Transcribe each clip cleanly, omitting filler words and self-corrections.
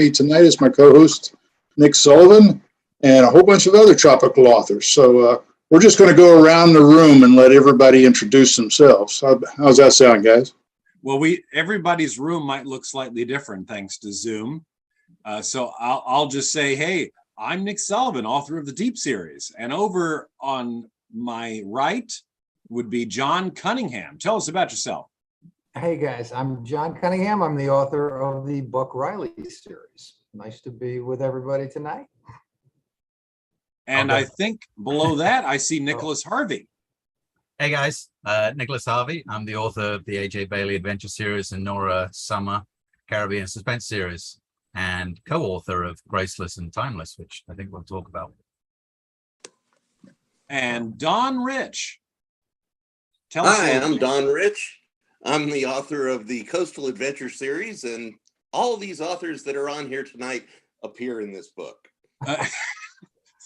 me tonight is my co-host, Nick Sullivan, and a whole bunch of other tropical authors. So we're just going to go around the room and let everybody introduce themselves. How's that sound, guys? Well, everybody's room might look slightly different thanks to Zoom. So I'll just say, hey, I'm Nick Sullivan, author of the Deep series. And over on my right would be John Cunningham. Tell us about yourself. Hey guys, I'm John Cunningham. I'm the author of the Buck Riley series. Nice to be with everybody tonight. And I think below that, I see Nicholas Harvey. Hey guys, Nicholas Harvey. I'm the author of the A.J. Bailey Adventure Series and Nora Summer Caribbean Suspense Series, and co-author of Graceless and Timeless, which I think we'll talk about. And Don Rich. Hi, I'm Don Rich. I'm the author of the Coastal Adventure Series, and all of these authors that are on here tonight appear in this book.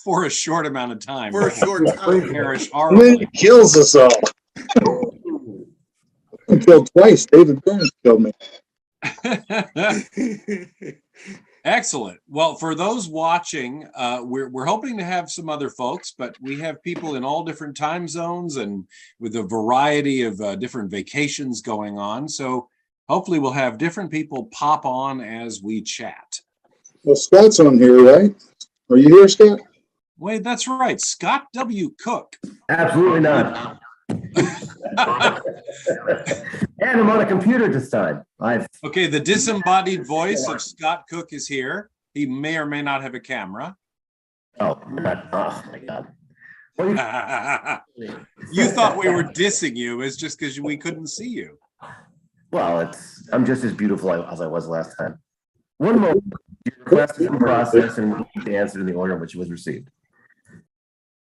For a short amount of time. For a short time. Perish And then he kills us all. I killed twice. David Burns killed me. Excellent. Well, for those watching, we're hoping to have some other folks, but we have people in all different time zones and with a variety of different vacations going on. So hopefully we'll have different people pop on as we chat. Well, Scott's on here, right? Are you here, Scott? Wait, that's right. Scott W. Cook. Absolutely not. And I'm on a computer this time. Okay, the disembodied voice of Scott Cook is here. He may or may not have a camera. Oh my God. You thought we were dissing you. It's just because we couldn't see you. Well, I'm just as beautiful as I was last time. One moment, your request is in process and the answer in the order in which it was received.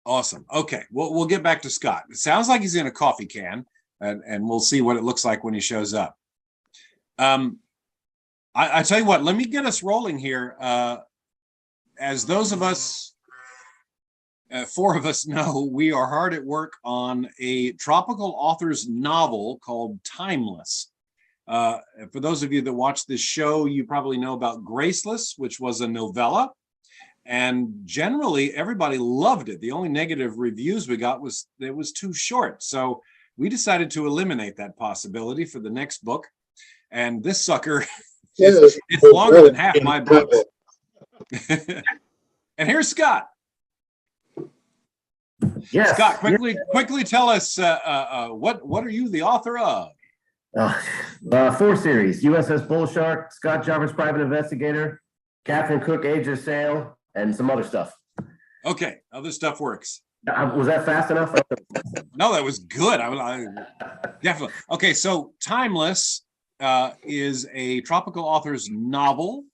Awesome. Okay, we'll get back to Scott. It sounds like he's in a coffee can, and we'll see what it looks like when he shows up. I tell you what, let me get us rolling here. As those of us, four of us know, we are hard at work on a tropical author's novel called Timeless. For those of you that watch this show, you probably know about Graceless, which was a novella. And generally, everybody loved it. The only negative reviews we got was it was too short. So we decided to eliminate that possibility for the next book. And this sucker, it's longer than half my books. And here's Scott. Yes. Scott, quickly tell us what are you the author of? 4 series: USS Bull Shark, Scott Jarvis, Private Investigator, Captain Cook, Age of Sail, and some other stuff. Okay, other stuff works. Was that fast enough? No, that was good. I definitely. Okay, so Timeless is a tropical author's novel.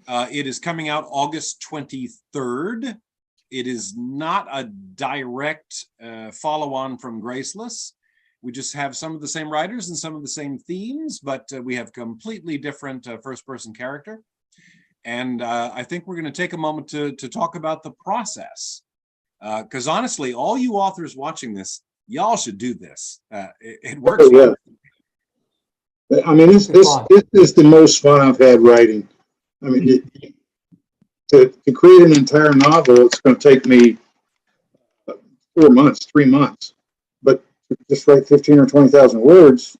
It is coming out August 23rd. It is not a direct follow-on from Graceless. We just have some of the same writers and some of the same themes, but we have completely different first-person character. And I think we're going to take a moment to talk about the process. Because honestly, all you authors watching this, y'all should do this. It works. Oh, yeah. I mean, this is the most fun I've had writing. I mean, to create an entire novel, it's going to take me 4 months, 3 months. But to just write 15 or 20,000 words,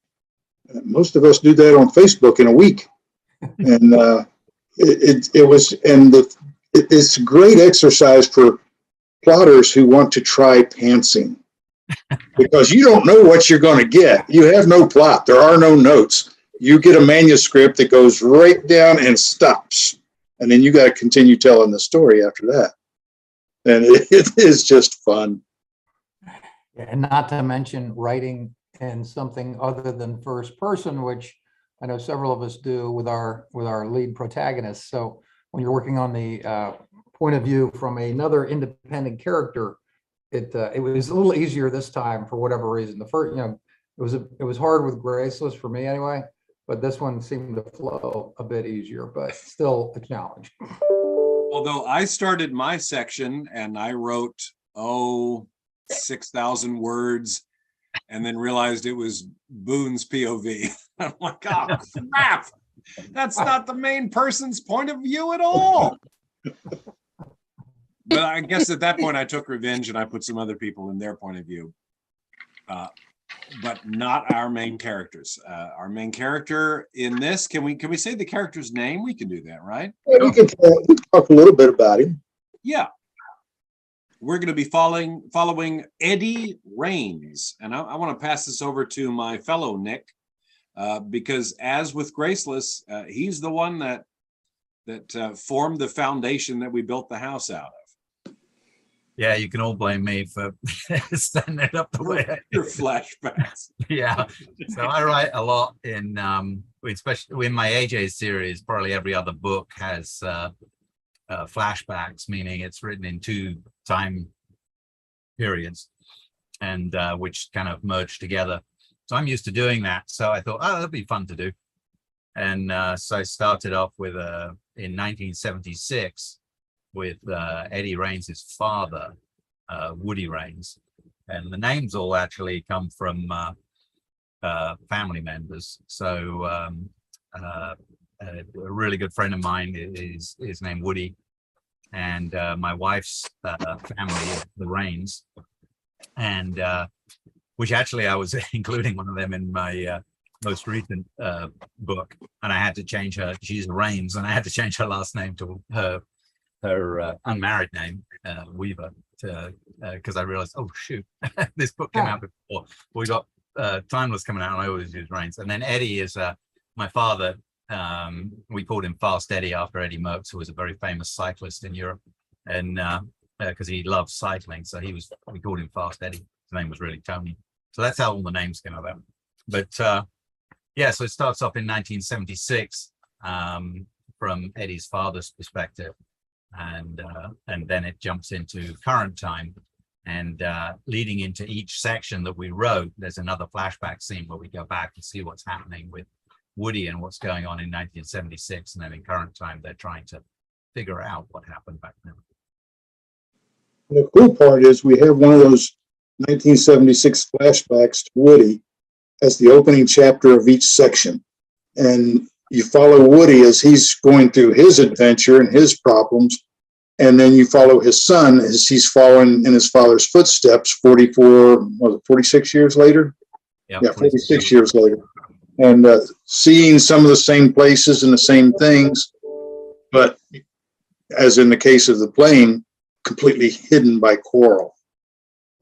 most of us do that on Facebook in a week. And it's a great exercise for plotters who want to try pantsing, because you don't know what you're going to get. You have no plot. There are no notes. You get a manuscript that goes right down and stops, and then you got to continue telling the story after that. And it is just fun. And not to mention writing in something other than first person, which I know several of us do with our lead protagonists. So when you're working on the point of view from another independent character, it was a little easier this time for whatever reason. The first, it was hard with Graceless for me anyway, but this one seemed to flow a bit easier, but still a challenge. Although I started my section and I wrote 6,000 words, and then realized it was Boone's POV. I'm like, oh, crap. That's not the main person's point of view at all. But I guess at that point I took revenge and I put some other people in their point of view. But not our main characters. Our main character in this, can we say the character's name? We can do that, right? Yeah, we can talk a little bit about him. Yeah. We're going to be following Eddie Raines. And I want to pass this over to my fellow Nick, because as with Graceless, he's the one that formed the foundation that we built the house out of. Yeah, you can all blame me for standing it up the way I Your flashbacks. Yeah, so I write a lot in especially in my AJ series. Probably every other book has flashbacks, meaning it's written in 2 time periods, and which kind of merge together. So I'm used to doing that, so I thought, oh, that'd be fun to do. And so I started off with in 1976 with Eddie Raines' father, Woody Raines. And the names all actually come from family members. So a really good friend of mine is named Woody. And my wife's family is the Raines. And which actually I was including one of them in my most recent book. And I had to change her, she's Raines, and I had to change her last name to her unmarried name, Weaver, because I realized, oh shoot, this book came out before we got Timeless coming out, and I always use Raines. And then Eddie is my father. We called him Fast Eddie after Eddie Merckx, who was a very famous cyclist in Europe, and because he loved cycling, so we called him Fast Eddie. His name was really Tony. So that's how all the names came about. But yeah, so it starts off in 1976 from Eddie's father's perspective. And then it jumps into current time, and leading into each section that we wrote, there's another flashback scene where we go back and see what's happening with Woody and what's going on in 1976, and then in current time they're trying to figure out what happened back then. The cool part is we have one of those 1976 flashbacks to Woody as the opening chapter of each section, and you follow Woody as he's going through his adventure and his problems. And then you follow his son as he's following in his father's footsteps 46 years later? Yeah, 46 years later. And seeing some of the same places and the same things, but as in the case of the plane, completely hidden by coral.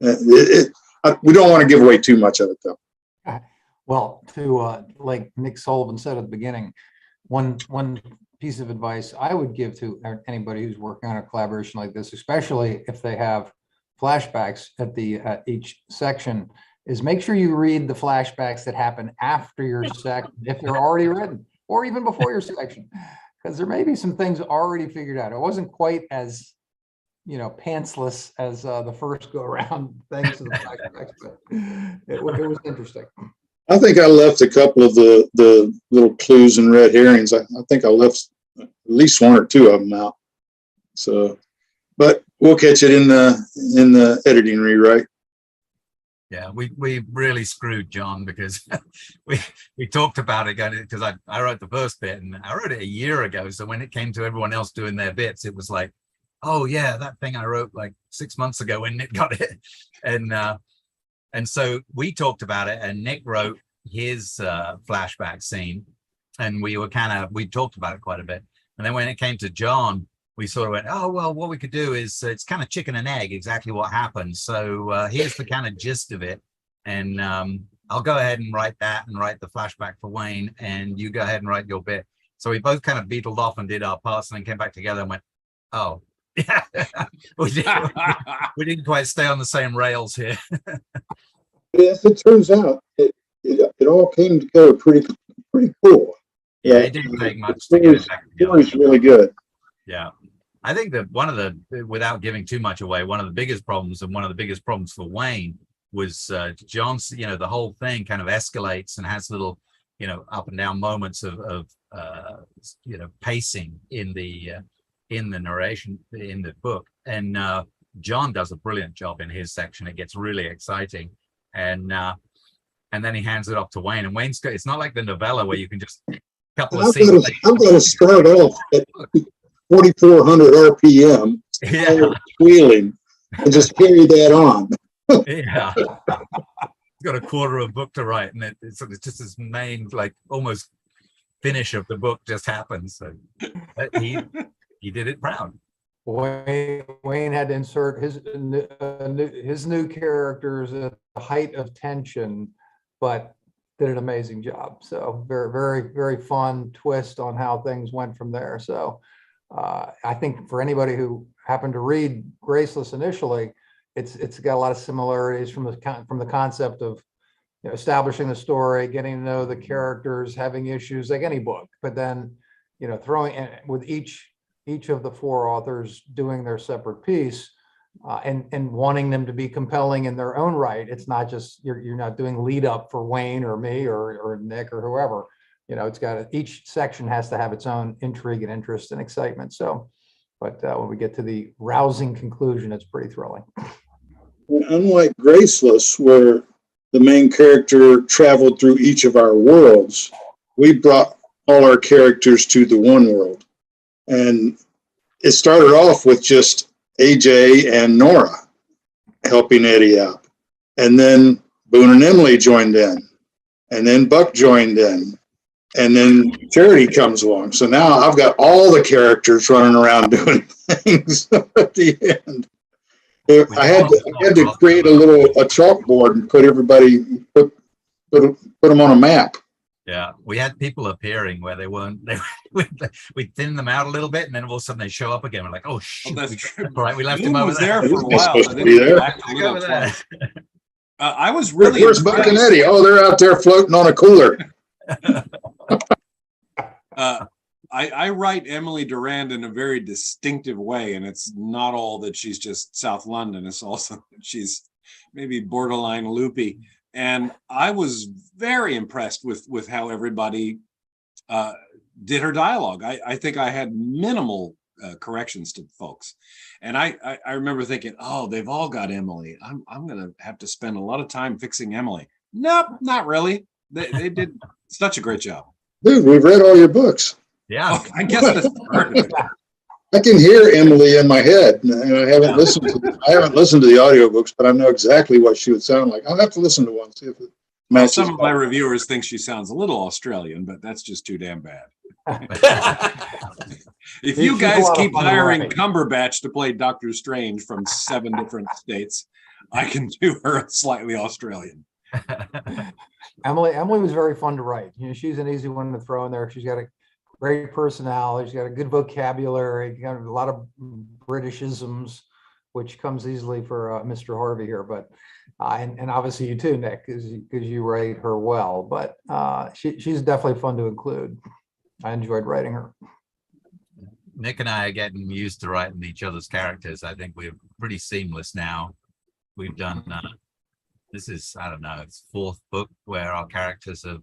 We don't want to give away too much of it, though. Well, to like Nick Sullivan said at the beginning, one piece of advice I would give to anybody who's working on a collaboration like this, especially if they have flashbacks at each section, is make sure you read the flashbacks that happen after your section, if they're already written, or even before your section, because there may be some things already figured out. It wasn't quite as, pantsless as the first go around thanks to the flashbacks, but it was interesting. I think I left a couple of the little clues and red herrings. I think I left at least 1 or 2 of them out. So, but we'll catch it in the editing rewrite. Yeah, we really screwed John, because we talked about it because I wrote the first bit, and I wrote it a year ago. So when it came to everyone else doing their bits, it was like, oh yeah, that thing I wrote like 6 months ago when Nick got it, and so we talked about it, and Nick wrote his flashback scene, and we talked about it quite a bit. And then when it came to John, we sort of went, oh, well, what we could do is it's kind of chicken and egg, exactly what happened. So here's the kind of gist of it. And I'll go ahead and write that and write the flashback for Wayne, and you go ahead and write your bit. So we both kind of beetled off and did our parts, and then came back together and went, oh, yeah, we didn't quite stay on the same rails here. Yes, it turns out it all came together pretty cool. Yeah, it didn't take much to get it back together. It was really good. Yeah, I think that without giving too much away, one of the biggest problems, and one of the biggest problems for Wayne, was John's, the whole thing kind of escalates and has little, up and down moments of pacing in the narration in the book. And John does a brilliant job in his section. It gets really exciting. And then he hands it off to Wayne, and it's not like the novella where you can just couple And of scenes. I've got to start off at 4,400 RPM, Yeah, squealing, and just carry that on. yeah. He's got a quarter of a book to write, and it's just his main, like, almost finish of the book just happens. So he did it proud. Wayne had to insert his new characters at the height of tension, but did an amazing job. So very, very, very fun twist on how things went from there. So I think for anybody who happened to read Graceless initially, it's got a lot of similarities from the concept of, you know, establishing the story, getting to know the characters, having issues like any book, but then, you know, throwing in with each of the four authors doing their separate piece, and wanting them to be compelling in their own right. It's not just you're not doing lead up for Wayne or me or Nick or whoever. You know, each section has to have its own intrigue and interest and excitement. So, but when we get to the rousing conclusion, it's pretty thrilling. Unlike Graceless, where the main character traveled through each of our worlds, we brought all our characters to the one world. And it started off with just AJ and Nora helping Eddie out. And then Boone and Emily joined in. And then Buck joined in. And then Charity comes along. So now I've got all the characters running around doing things at the end. I had to create a chalkboard and put them on a map. Yeah, we had people appearing where they weren't. We thinned them out a little bit, and then all of a sudden they show up again. We're like, oh shoot! that's true. All right, we left Boone him over was there for a He's while, supposed but to then be he there. backed a little Over there. twice. I was really Where's Buck and impressed. Eddie? Oh, they're out there floating on a cooler. I write Emily Durand in a very distinctive way, and it's not all that she's just South London. It's also that she's maybe borderline loopy. And I was very impressed with how everybody did her dialogue. I think I had minimal corrections to folks. And I remember thinking, oh, they've all got Emily. I'm going to have to spend a lot of time fixing Emily. Nope, not really. They did such a great job. Dude, we've read all your books. Yeah, Oh, I guess that's part of it. I can hear Emily in my head, and I haven't listened to the audiobooks, but I know exactly what she would sound like. I'll have to listen to one, see if it Well, matches. some of my reviewers think she sounds a little Australian, but that's just too damn bad. If you She's a guys lot of keep fun to hiring write. Cumberbatch to play Doctor Strange from 7 different states, I can do her slightly Australian. Emily was very fun to write. You know, she's an easy one to throw in there. She's got a great personality. She's got a good vocabulary, got a lot of Britishisms, which comes easily for Mr. Harvey here. But and obviously you too, Nick, because you write her well. But she's definitely fun to include. I enjoyed writing her. Nick and I are getting used to writing each other's characters. I think we're pretty seamless now. We've done this is, I don't know, it's 4th book where our characters have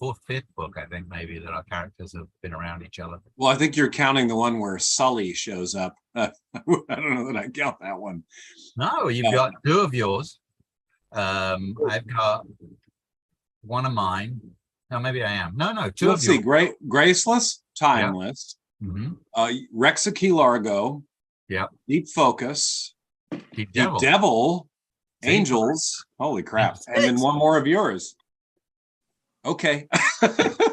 4th, 5th book, I think maybe, that our characters have been around each other. Well, I think you're counting the one where Sully shows up. I don't know that I count that one. No, you've got 2 of yours. I've got one of mine. No, maybe I am. No, 2 Let's of see. yours. Graceless, Timeless, Rex Key Largo, Deep Focus, Deep Deep Devil. Devil, Angels. Holy crap. And then one more of yours. Okay.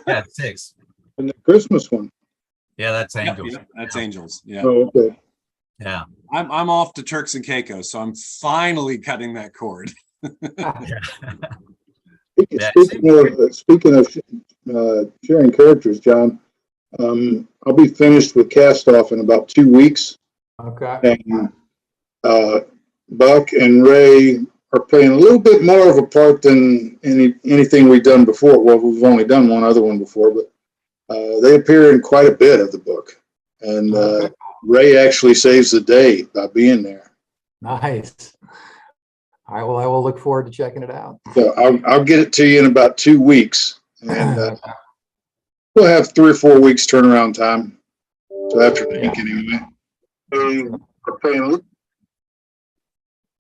Yeah, 6. And the Christmas one. Yeah, that's Angels. Yeah, that's Angels. Yeah. Oh, okay. Yeah. I'm off to Turks and Caicos, so I'm finally cutting that cord. Speaking of sharing characters, John, I'll be finished with Cast Off in about 2 weeks. Okay. And Buck and Ray are playing a little bit more of a part than anything we've done before. Well, we've only done one other one before, but they appear in quite a bit of the book. And Ray actually saves the day by being there. Nice. All right. Well, I will look forward to checking it out. So I'll get it to you in about 2 weeks. And we'll have 3 or 4 weeks turnaround time. So after the week anyway. We're playing.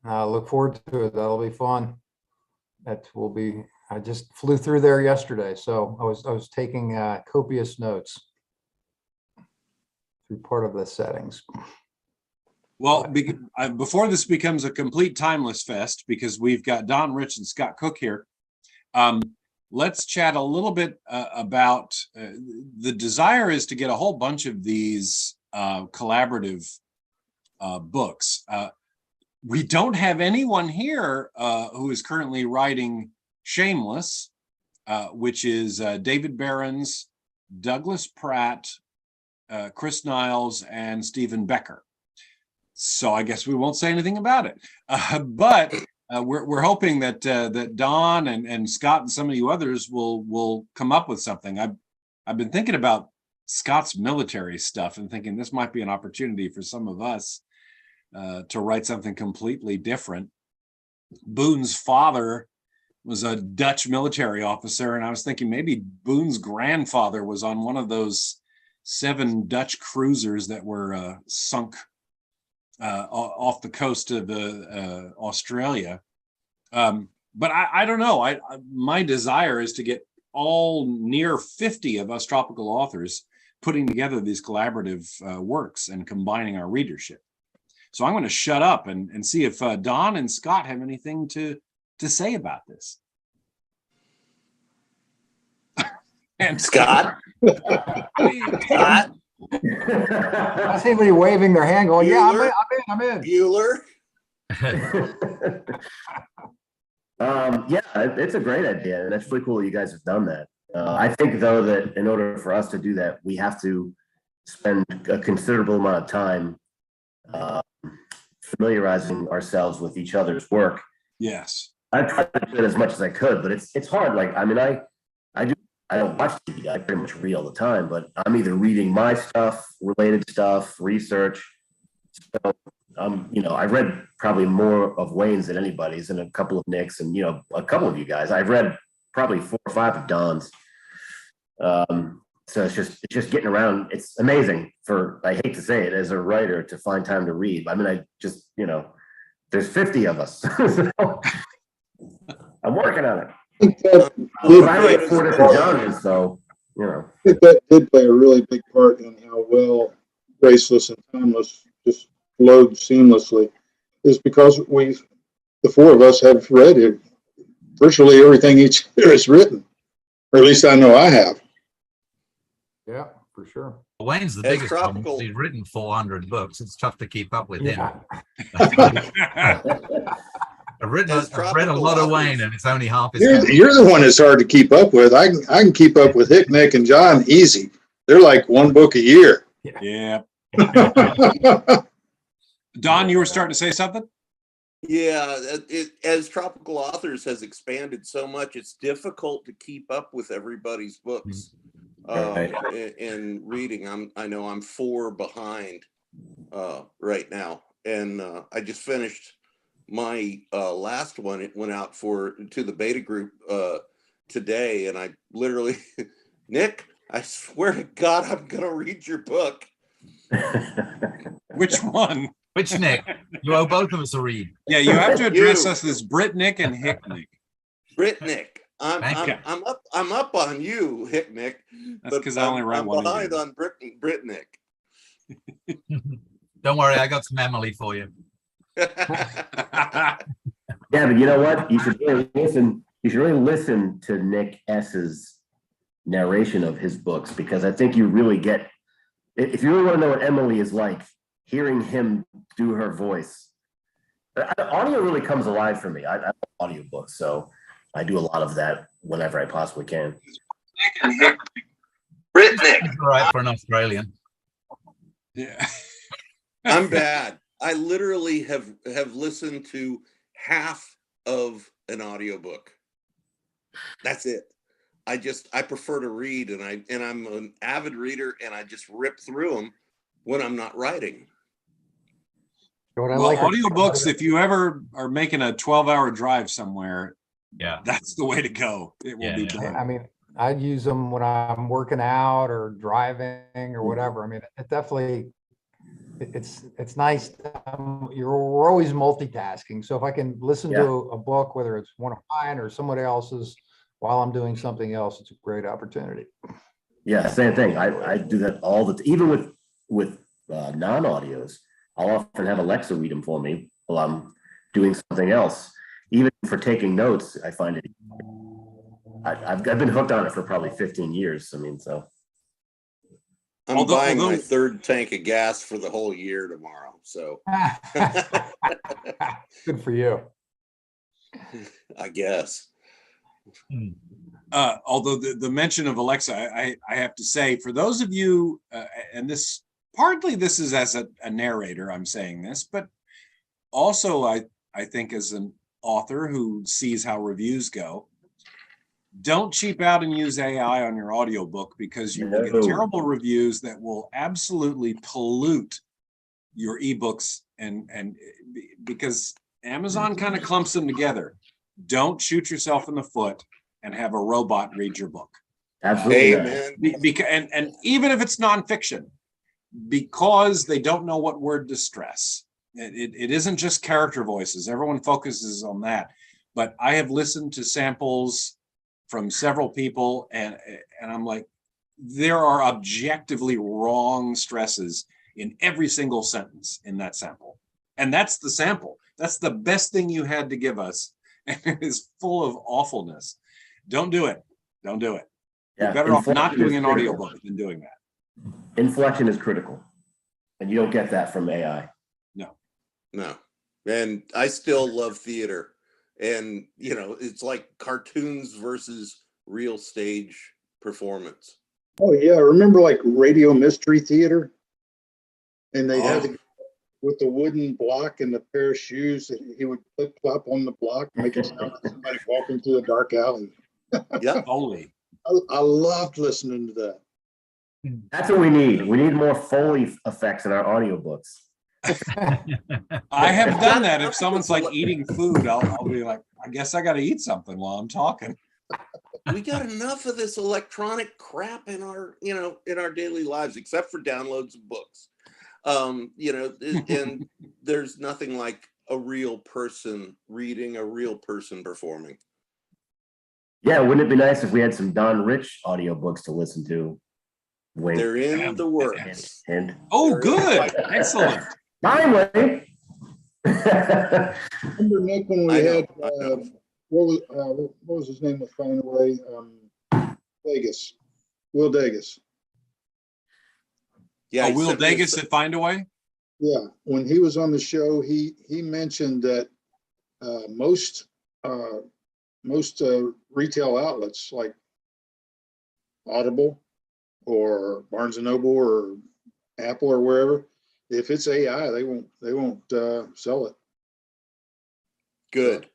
Look forward to it. That'll be fun. That will be I just flew through there yesterday, so I was taking copious notes through part of the settings. Well, before this becomes a complete timeless fest, because we've got Don Rich and Scott Cook here, let's chat a little bit about the desire is to get a whole bunch of these collaborative books. We don't have anyone here who is currently writing Shameless, which is David Behrens, Douglas Pratt, Chris Niles, and Stephen Becker. So I guess we won't say anything about it. But we're hoping that that Don and Scott and some of you others will come up with something. I've been thinking about Scott's military stuff and thinking this might be an opportunity for some of us to write something completely different. Boone's father was a Dutch military officer, and I was thinking maybe Boone's grandfather was on one of those 7 Dutch cruisers that were sunk off the coast of Australia. But I don't know. My desire is to get all near 50 of us tropical authors putting together these collaborative works and combining our readership. So I'm going to shut up and see if Don and Scott have anything to say about this. And Scott? Scott? I see anybody waving their hand going, yeah, I'm in. Bueller? Yeah, it's a great idea, and that's really cool you guys have done that. I think, though, that in order for us to do that, we have to spend a considerable amount of time familiarizing ourselves with each other's work. yes. I tried to do it as much as I could, but it's hard. Like, I mean, I don't watch TV. I pretty much read all the time, but I'm either reading my stuff, related stuff, research. So, I've read probably more of Wayne's than anybody's, and a couple of Nick's, and a couple of you guys. I've read probably 4 or 5 of Don's. So it's just getting around. It's amazing I hate to say it, as a writer, to find time to read. I mean, there's 50 of us. So I'm working on it. But I write 4 different genres, so I think that did play a really big part in how well Graceless and Timeless just flowed seamlessly, is because the 4 of us have read it, virtually everything each year is written, or at least I know I have. Yeah, for sure. Wayne's the As biggest one. tropical- He's written 400 books. It's tough to keep up with him. Yeah. I've read As a lot tropical of authors. Wayne, and it's only half his. You're the one that's hard to keep up with. I can keep up with Hick, Nick, and John easy. They're like 1 book a year. Yeah. Don, you were starting to say something? Yeah, as tropical authors has expanded so much, it's difficult to keep up with everybody's books. In reading, I know I'm 4 behind right now, and I just finished my last one. It went out to the beta group today, and I literally, Nick, I swear to God, I'm gonna read your book. Which one? Which Nick? You owe both of us a read. Yeah, you have to address us as Brit Nick and Hick Nick. Brit Nick. Okay. I'm up on you, Hick Nick. That's because I only write one. I'm behind on Brit Nick. Don't worry, I got some Emily for you. yeah, but you know what? You should really listen. You should really listen to Nick S's narration of his books, because I think you really get. If you really want to know what Emily is like, hearing him do her voice, audio really comes alive for me. I love audiobooks, so I do a lot of that whenever I possibly can. Brit Nick. That's all right for an Australian. Yeah. I'm bad. I literally have listened to half of an audiobook. That's it. I prefer to read, and I'm an avid reader, and I just rip through them when I'm not writing. What I Well, like audiobooks, if you ever are making a 12-hour drive somewhere, Yeah. that's the way to go. It will be done. I mean, I use them when I'm working out or driving or whatever. I mean, it definitely, it's nice. We're always multitasking. So if I can listen to a book, whether it's one of mine or somebody else's, while I'm doing something else, it's a great opportunity. Yeah, same thing. I do that all even with non-audios. I'll often have Alexa read them for me while I'm doing something else. Even for taking notes, I find it. I've been hooked on it for probably 15 years. I mean, so. I'm buying my third tank of gas for the whole year tomorrow. So Good for you. I guess. Although the mention of Alexa, I have to say, for those of you, and this is as a narrator, I'm saying this, but also I think as an author who sees how reviews go, don't cheap out and use AI on your audiobook, because you will get terrible reviews that will absolutely pollute your ebooks, and because Amazon kind of clumps them together. Don't shoot yourself in the foot and have a robot read your book. Absolutely. Amen. And even if it's nonfiction, because they don't know what word to stress. It isn't just character voices. Everyone focuses on that. But I have listened to samples from several people, and I'm like, there are objectively wrong stresses in every single sentence in that sample. And that's the sample. That's the best thing you had to give us. And it is full of awfulness. Don't do it. Don't do it. Yeah, You're better off not doing an critical. audiobook than doing that. Inflection is critical. And you don't get that from AI. No. And I still love theater. And, you know, it's like cartoons versus real stage performance. Oh yeah, remember like Radio Mystery Theater? And they had to, with the wooden block and the pair of shoes, that he would flip flop on the block, make it sound like somebody walking through a dark alley. Yeah. Holy. I loved listening to that. That's what we need. We need more Foley effects in our audiobooks. I have done that. If someone's like eating food, I'll be like, I guess I got to eat something while I'm talking. We got enough of this electronic crap in our, you know, in our daily lives, except for downloads of books. You know, and there's nothing like a real person reading, a real person performing. Yeah, wouldn't it be nice if we had some Don Rich audiobooks to listen to? Wink. They're in the works. And Oh, good. Excellent. finally. Remember, Nick, when we had what was his name with Find a Way? Vegas. Will Davis. Yeah, Will Davis at Find a Way? Yeah, when he was on the show, he mentioned that most retail outlets like Audible or Barnes and Noble or Apple or wherever, if it's AI, they won't sell it. Good.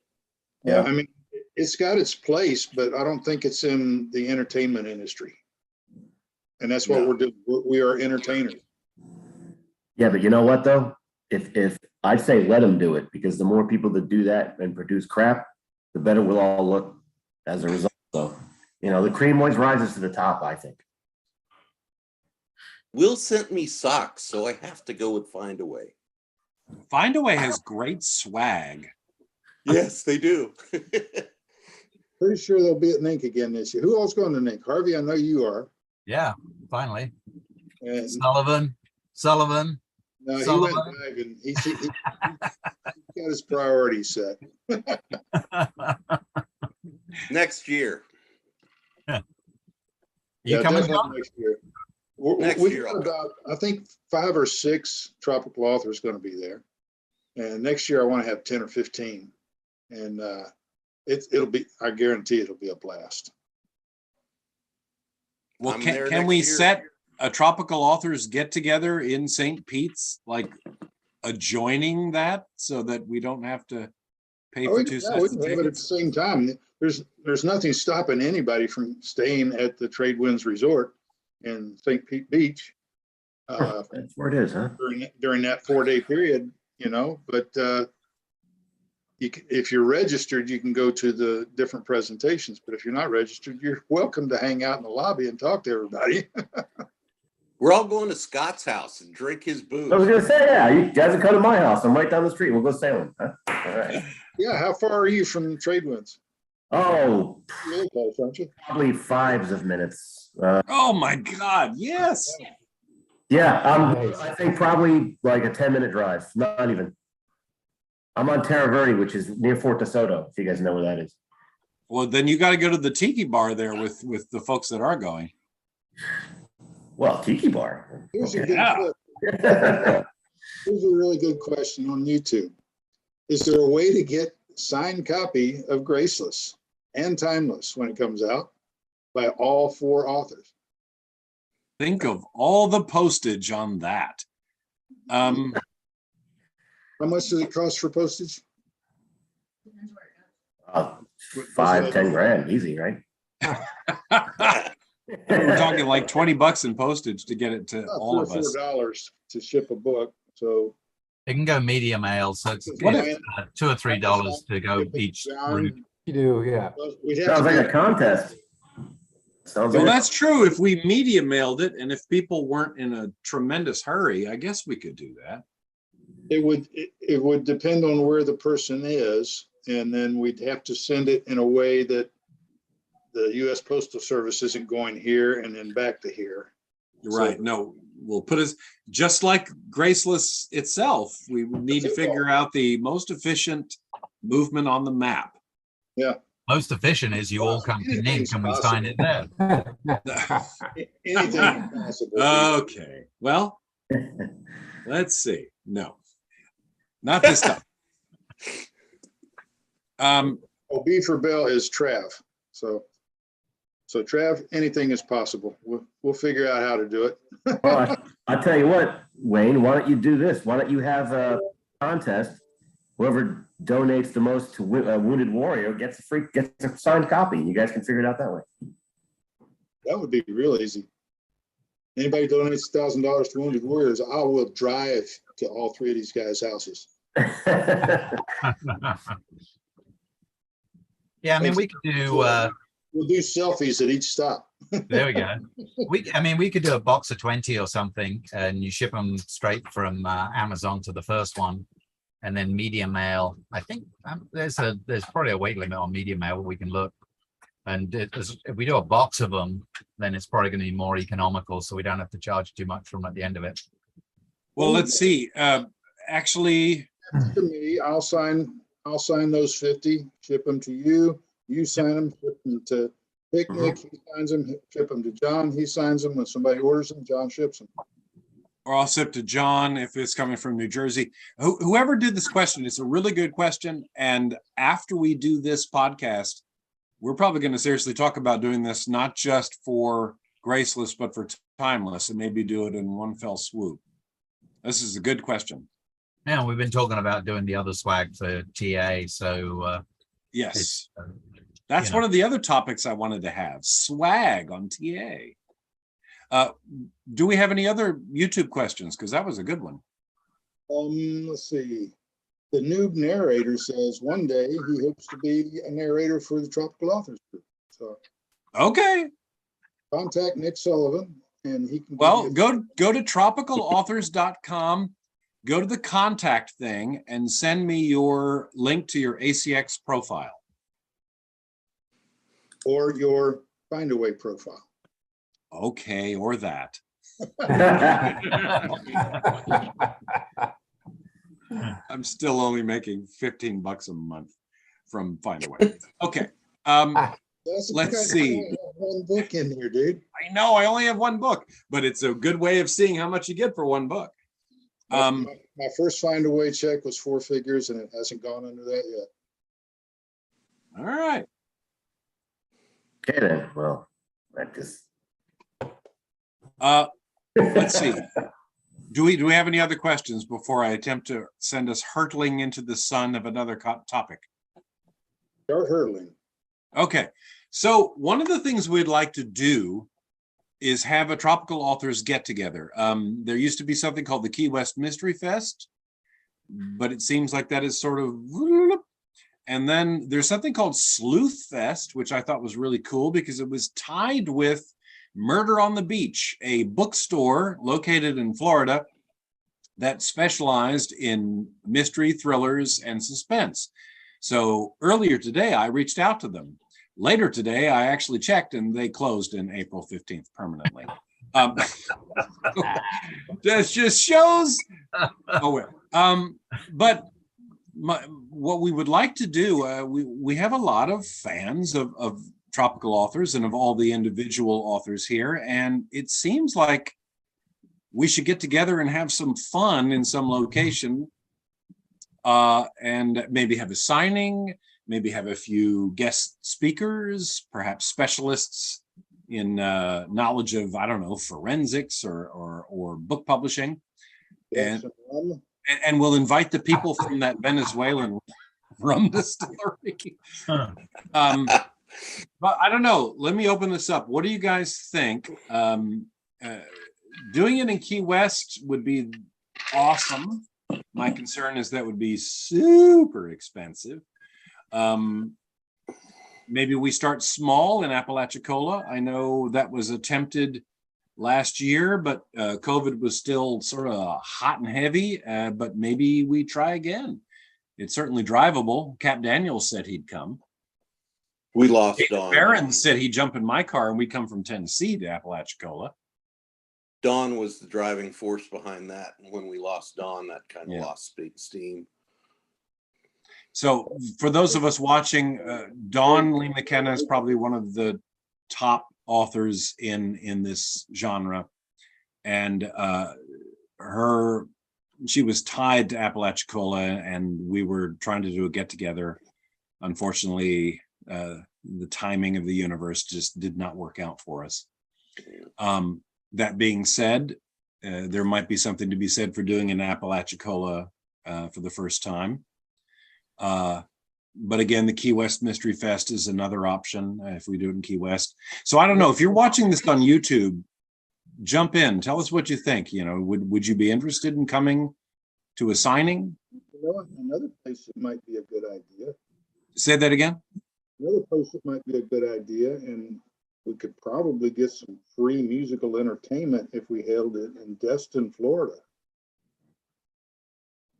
Yeah. I mean, it's got its place, but I don't think it's in the entertainment industry. And that's what we're doing. We are entertainers. Yeah, but you know what though? If I'd say let them do it, because the more people that do that and produce crap, the better we'll all look as a result. So, you know, the cream always rises to the top, I think. Will sent me socks, so I have to go with Find a Way. Find a Way has great swag. Yes, they do. Pretty sure they'll be at NINC again this year. Who else going to NINC? Harvey, I know you are. Yeah, finally. And Sullivan. no, he Sullivan. went diving. He's got his priorities set. Next year. You coming definitely down? next year. Next We've year got I'll go. about, I think, 5 or 6 tropical authors going to be there. And next year I want to have 10 or 15. And it'll be, I guarantee it'll be a blast. Well, I'm there can next we year. set a tropical authors get together in St. Pete's, like adjoining that, so that we don't have to pay for 2 we sets can of have it at the tickets? same time. There's nothing stopping anybody from staying at the Trade Winds Resort in St. Pete Beach That's where it is, huh? during that 4-day period, you know, but if you're registered, you can go to the different presentations, but if you're not registered, you're welcome to hang out in the lobby and talk to everybody. We're all going to Scott's house and drink his booze. I was gonna say, yeah, you guys can come to my house. I'm right down the street. We'll go sailing. Huh? All right. Yeah, how far are you from Trade Winds? Oh, Really close, aren't you? probably fives of minutes. Oh my God, yes. Yeah, Nice. I think probably like a 10-minute drive, not even. I'm on Terra Verde, which is near Fort DeSoto, if you guys know where that is. Well, then you got to go to the tiki bar there with the folks that are going. Well, Tiki Bar. Here's a Okay. good, Yeah. here's a really good question on YouTube. Is there a way to get signed copy of Graceless and Timeless when it comes out by all 4 authors? Think of all the postage on that. How much does it cost for postage? Uh, 5-10 grand, easy, right? We're talking like $20 in postage to get it to all of us. $4 to ship a book. So It can go media mail, so it's What $2 or $3 to go each route. You do, yeah. we'd have Sounds to like do a contest. Sounds Well, like that's true. If we media mailed it and if people weren't in a tremendous hurry, I guess we could do that. it would depend on where the person is, and then we'd have to send it in a way that the US Postal Service isn't going here and then back to here. You're right. No, we'll put us just like Graceless itself. We need to figure out the most efficient movement on the map. Yeah. Most efficient is you all come to Nick Anything's and we sign it there. Anything possible. Okay. Well, let's see. No, not this time. Oh, B for Bell is Trav. So Trav, anything is possible. We'll figure out how to do it. Well, I'll tell you what, Wayne, why don't you do this? Why don't you have a contest? Whoever donates the most to Wounded Warrior gets a signed copy. You guys can figure it out that way. That would be real easy. Anybody donates $1,000 to Wounded Warriors, I will drive to all 3 of these guys' houses. Yeah, I mean, we could do, We'll do selfies at each stop. there we go. We could do a box of 20 or something and you ship them straight from Amazon to the first one. And then media mail, I think there's probably a weight limit on media mail, but we can look. And if we do a box of them, then it's probably going to be more economical, so we don't have to charge too much from at the end of it. Well, let's see. Actually, To me, I'll sign those 50, ship them to you. You sign them, ship them to Picnic. He signs them, ship them to John. He signs them. When somebody orders them, John ships them. or I'll sip to John if it's coming from New Jersey. Whoever did this question, it's a really good question. And after we do this podcast, we're probably going to seriously talk about doing this, not just for Graceless, but for Timeless, and maybe do it in one fell swoop. This is a good question. Yeah, we've been talking about doing the other swag for TA, so Yes, that's you know. one of the other topics I wanted to have, swag on TA. Do we have any other YouTube questions? Because that was a good one. Let's see. The noob narrator says one day he hopes to be a narrator for the Tropical Authors Group. So Okay. contact Nick Sullivan and he can. Well, go to tropicalauthors.com, go to the contact thing and send me your link to your ACX profile. Or your Findaway profile. Okay, or that. I'm still only making $15 a month from Findaway. Okay. Let's see. I have one book in here, dude. I know I only have one book, but it's a good way of seeing how much you get for one book. My first Findaway check was 4 figures and it hasn't gone under that yet. All right. Okay then, well, that just. Let's see. Do we have any other questions before I attempt to send us hurtling into the sun of another topic? Start hurtling. Okay. So one of the things we'd like to do is have a Tropical Authors get together. There used to be something called the Key West Mystery Fest, but it seems like that is sort of, and then there's something called Sleuth Fest, which I thought was really cool because it was tied with Murder on the Beach, a bookstore located in Florida that specialized in mystery, thrillers, and suspense. So earlier today, I reached out to them. Later today, I actually checked and they closed in April 15th permanently. That just shows. Oh, well. But what we would like to do, we have a lot of fans of tropical authors and of all the individual authors here. And it seems like we should get together and have some fun in some location, and maybe have a signing, maybe have a few guest speakers, perhaps specialists in knowledge of, I don't know, forensics or book publishing. And we'll invite the people from that Venezuelan rum distillery. But I don't know. Let me open this up. What do you guys think? Doing it in Key West would be awesome. My concern is that would be super expensive. Maybe we start small in Apalachicola. I know that was attempted last year, but COVID was still sort of hot and heavy, but maybe we try again. It's certainly drivable. Cap Daniels said he'd come. We lost Don. Barron said he'd jump in my car and we'd come from Tennessee to Apalachicola. Don was the driving force behind that. And when we lost Don, that kind of lost steam. So for those of us watching, Dawn Lee McKenna is probably one of the top authors in this genre, and she was tied to Apalachicola, and we were trying to do a get together. Unfortunately, the timing of the universe just did not work out for us. That being said, there might be something to be said for doing an Apalachicola for the first time. But again, the Key West Mystery Fest is another option if we do it in Key West. So I don't know, if you're watching this on YouTube, jump in, tell us what you think. You know, would you be interested in coming to a signing? You know what? Another place that might be a good idea. Say that again. Another place that might be a good idea, and we could probably get some free musical entertainment if we held it in Destin, Florida.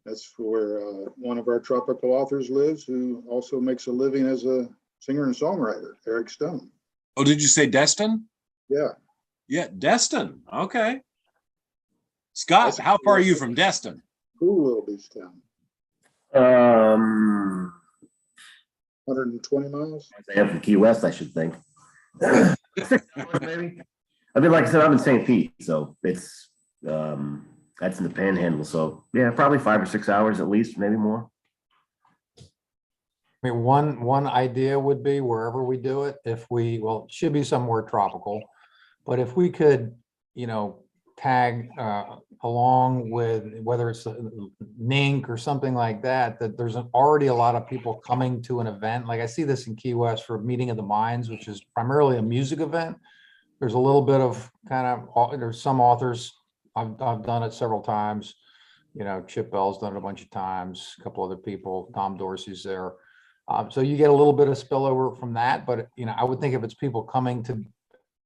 That's where one of our tropical authors lives, who also makes a living as a singer and songwriter, Eric Stone. Oh, did you say Destin? Yeah. Yeah, Destin. Okay. Scott, how far are you from Destin? Cool little beach town. 120 miles. I am from Key West, I should think. 6 hours maybe. I mean, like I said, I'm in St. Pete, so it's that's in the Panhandle. So yeah, probably 5 or 6 hours at least, maybe more. I mean, one idea would be wherever we do it, it should be somewhere tropical, but if we could, tag along with whether it's NINC or something like that, that there's already a lot of people coming to an event. Like I see this in Key West for Meeting of the Minds, which is primarily a music event. There's a little bit of there's some authors, I've done it several times. Chip Bell's done it a bunch of times, a couple other people, Tom Dorsey's there. So you get a little bit of spillover from that, but I would think if it's people coming to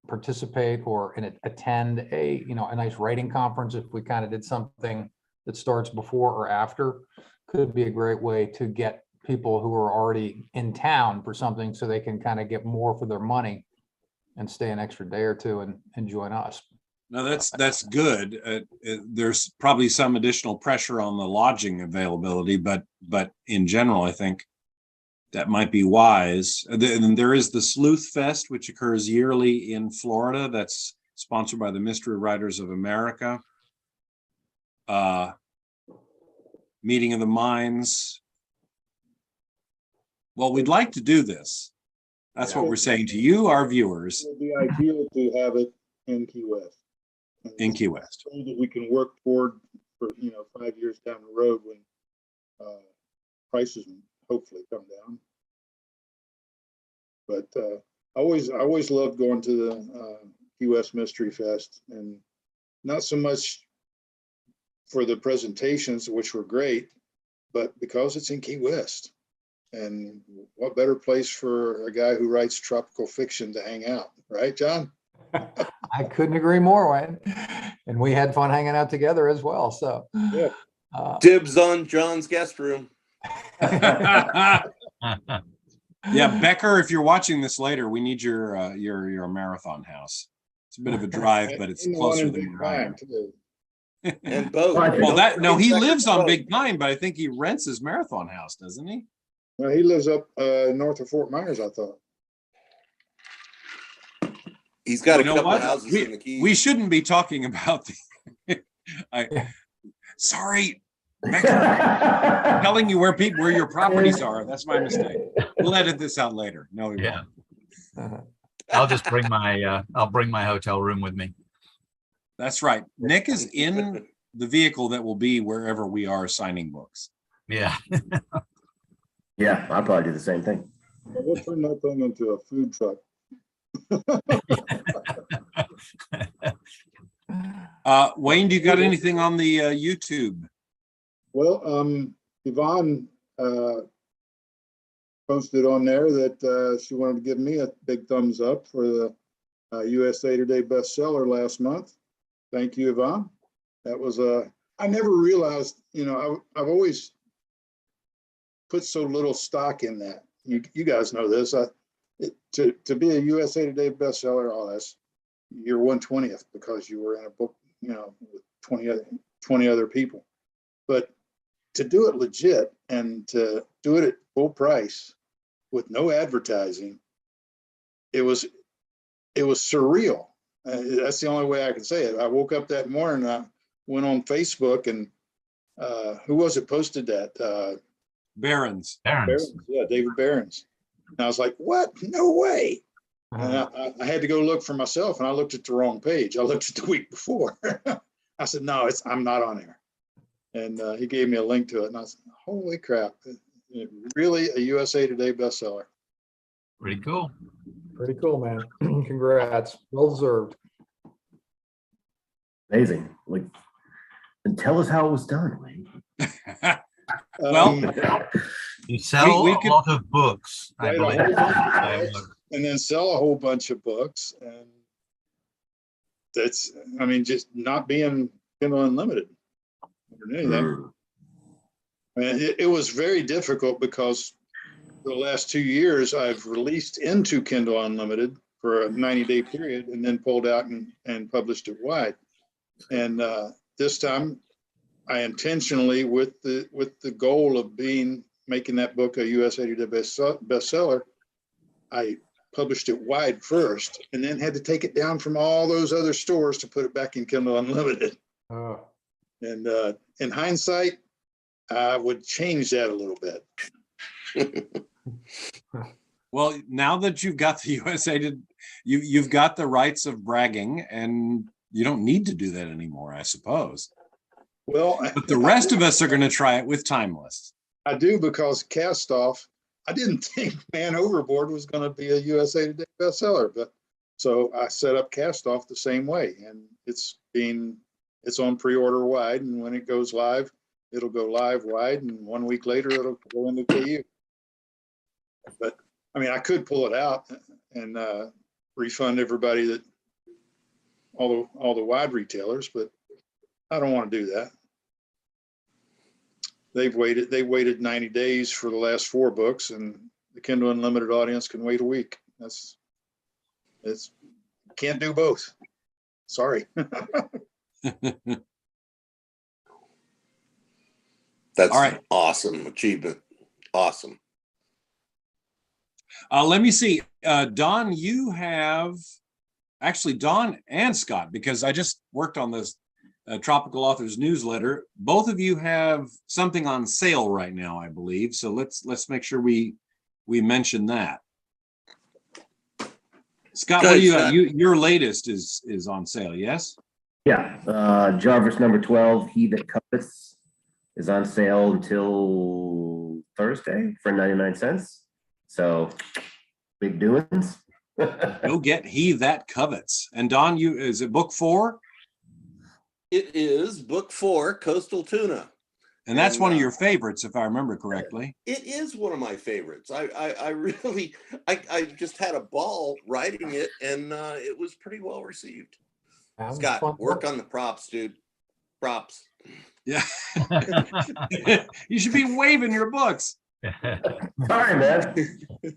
participate or attend a nice writing conference, if we kind of did something that starts before or after, could be a great way to get people who are already in town for something so they can kind of get more for their money and stay an extra day or two and join us. No, that's good. There's probably some additional pressure on the lodging availability, but in general, I think that might be wise. And there is the Sleuth Fest, which occurs yearly in Florida. That's sponsored by the Mystery Writers of America. Meeting of the Minds. Well, we'd like to do this. That's what we're saying to you, our viewers. It would be ideal to have it in Key West. In Key West. So that we can work toward for 5 years down the road when prices hopefully come down. But I always loved going to the Key West Mystery Fest, and not so much for the presentations, which were great, but because it's in Key West. And what better place for a guy who writes tropical fiction to hang out, right, John? I couldn't agree more, Wayne. And we had fun hanging out together as well. So yeah. Dibs on John's guest room. Yeah, Becker, if you're watching this later, we need your marathon house. It's a bit of a drive, but it's And the one closer in than Big where I am. Pine, too. And boat. Well, Well, Don't no, he forget lives on boat. Big Pine, but I think he rents his marathon house, doesn't he? Well, he lives up north of Fort Myers, I thought. He's got You a know couple what? houses in the Keys. We shouldn't be talking about sorry, Becker, telling you where your properties are. That's my mistake. We'll edit this out later. No, we Yeah. won't. I'll just bring my I'll bring my hotel room with me. That's right. Nick is in the vehicle that will be wherever we are signing books. Yeah. Yeah, I'll probably do the same thing. Well, we'll turn that thing into a food truck. Wayne, do you got anything on the YouTube? Well, Yvonne posted on there that she wanted to give me a big thumbs up for the USA Today bestseller last month. Thank you, Yvonne. That was I never realized, I've always put so little stock in that. You guys know this. To be a USA Today bestseller, you're 1/20th because you were in a book, with 20 other people. But to do it legit and to do it at full price with no advertising, it was surreal. That's the only way I can say it. I woke up that morning, I went on Facebook, and who was it posted that? Barron's. Parents. Yeah, David Barron's. And I was like, what? No way. And I had to go look for myself, and I looked at the wrong page. I looked at the week before. I said, no, I'm not on there. And he gave me a link to it, and I said, holy crap. Really a USA Today bestseller. Pretty cool. Pretty cool, man. Congrats. Well deserved. Amazing. Like, and tell us how it was done, Wayne. Well, You sell we a could- lot of books, I Write a believe. whole bunch of books, and then sell a whole bunch of books. And that's, just not being Kindle Unlimited. More than anything. It was very difficult because the last 2 years I've released into Kindle Unlimited for a 90-day period and then pulled out and published it wide. And this time I intentionally, with the goal of making that book a USA Today bestseller, I published it wide first and then had to take it down from all those other stores to put it back in Kindle Unlimited. Oh, And in hindsight, I would change that a little bit. well, now that you've got the USA, you've got the rights of bragging, and you don't need to do that anymore, I suppose. Well, But the rest of us are going to try it with Timeless. I do, because Castoff, I didn't think Man Overboard was going to be a USA Today bestseller, but so I set up Castoff the same way, and it's on pre-order wide, and when it goes live, it'll go live wide, and 1 week later it'll go into KU. But I could pull it out and refund everybody that all the wide retailers, but I don't want to do that. They waited 90 days for the last 4 books, and the Kindle Unlimited audience can wait a week. Can't do both. Sorry. That's All right. an awesome achievement. Awesome. Let me see. Don, you have actually Don and Scott, because I just worked on this Tropical Authors newsletter. Both of you have something on sale right now, I believe. So let's make sure we mention that. Scott, what do you have? Your latest is on sale, yes? Yeah, Jarvis number 12, He That Covets, is on sale until Thursday for 99 cents. So big doings. Go get He That Covets. And Don, is it book 4? It is book 4, Coastal Tuna. And that's one of your favorites, if I remember correctly. It is one of my favorites. I really just had a ball writing it, and it was pretty well received. Scott, work on the props, dude. Props. Yeah. You should be waving your books. Sorry, man.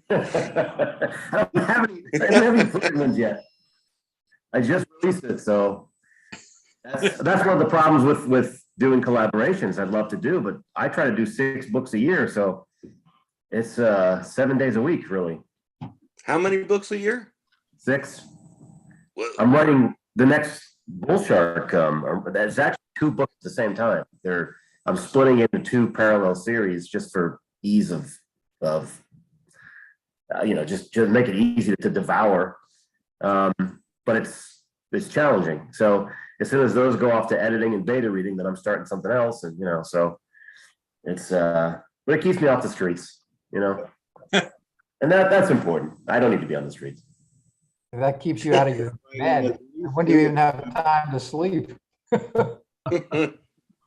I don't have any printed ones yet. I just released it, so that's one of the problems with doing collaborations. I'd love to do, but I try to do 6 books a year, so it's 7 days a week, really. How many books a year? 6. Whoa. I'm writing the next Bull Shark. There's actually 2 books at the same time. I'm splitting into 2 parallel series just for ease of just make it easy to devour. But it's challenging. So as soon as those go off to editing and beta reading, then I'm starting something else, and so it's but it keeps me off the streets, and that's important. I don't need to be on the streets. That keeps you out of your bed. When do you even have time to sleep?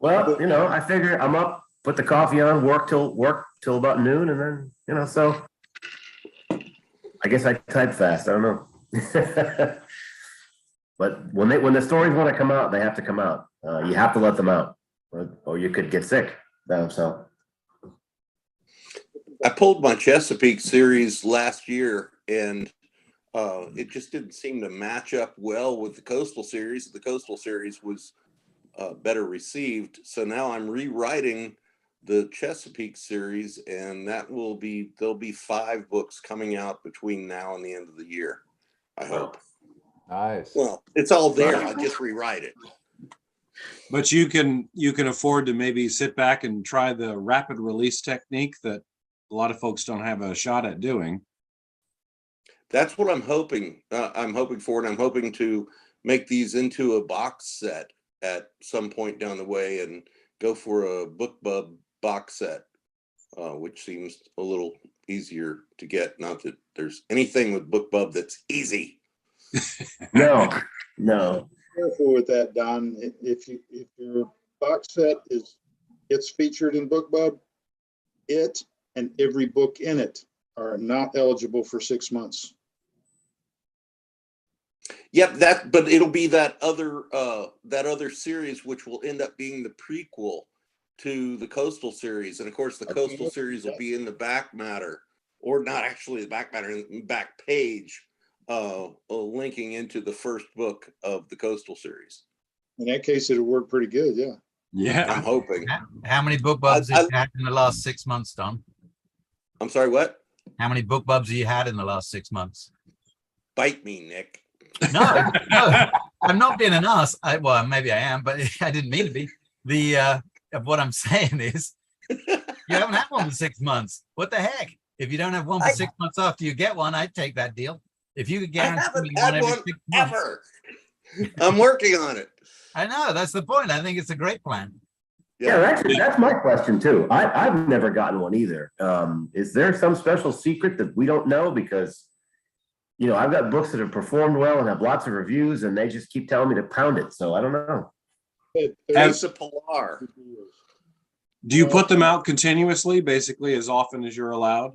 Well, I figure I'm up, put the coffee on, work till about noon, and then so I guess I type fast. I don't know. But when the stories want to come out, they have to come out. You have to let them out, or you could get sick. So I pulled my Chesapeake series last year, and it just didn't seem to match up well with the Coastal series. The Coastal series was better received, so now I'm rewriting the Chesapeake series, and there'll be 5 books coming out between now and the end of the year, I hope. Nice. Well, it's all there. I just rewrite it. But you can afford to maybe sit back and try the rapid release technique that a lot of folks don't have a shot at doing. That's what I'm hoping. I'm hoping for, and I'm hoping to make these into a box set at some point down the way, and go for a BookBub box set, which seems a little easier to get. Not that there's anything with BookBub that's easy. no. Careful with that, Don. If your box set gets featured in BookBub, it and every book in it are not eligible for 6 months. Yep, but it'll be that other series, which will end up being the prequel to the Coastal series, and of course the Coastal series will be in the back matter, or not actually the back matter, in the back page, linking into the first book of the Coastal series. In that case, it'll work pretty good. Yeah. Yeah. I'm hoping. How many BookBubs have you had in the last 6 months, Don? I'm sorry, what? How many BookBubs have you had in the last 6 months? Bite me, Nick. No, I'm not being an ass. Well, maybe I am, but I didn't mean to be. What I'm saying is, you haven't had one for 6 months. What the heck? If you don't have one for 6 months after you get one, I'd take that deal. If you could guarantee me one every 6 months. Ever. I'm working on it. I know, that's the point. I think it's a great plan. Yeah, actually, that's my question too. I've never gotten one either. Is there some special secret that we don't know? Because I've got books that have performed well and have lots of reviews, and they just keep telling me to pound it. So I don't know. It's a Pilar. Do you put them out continuously, basically as often as you're allowed?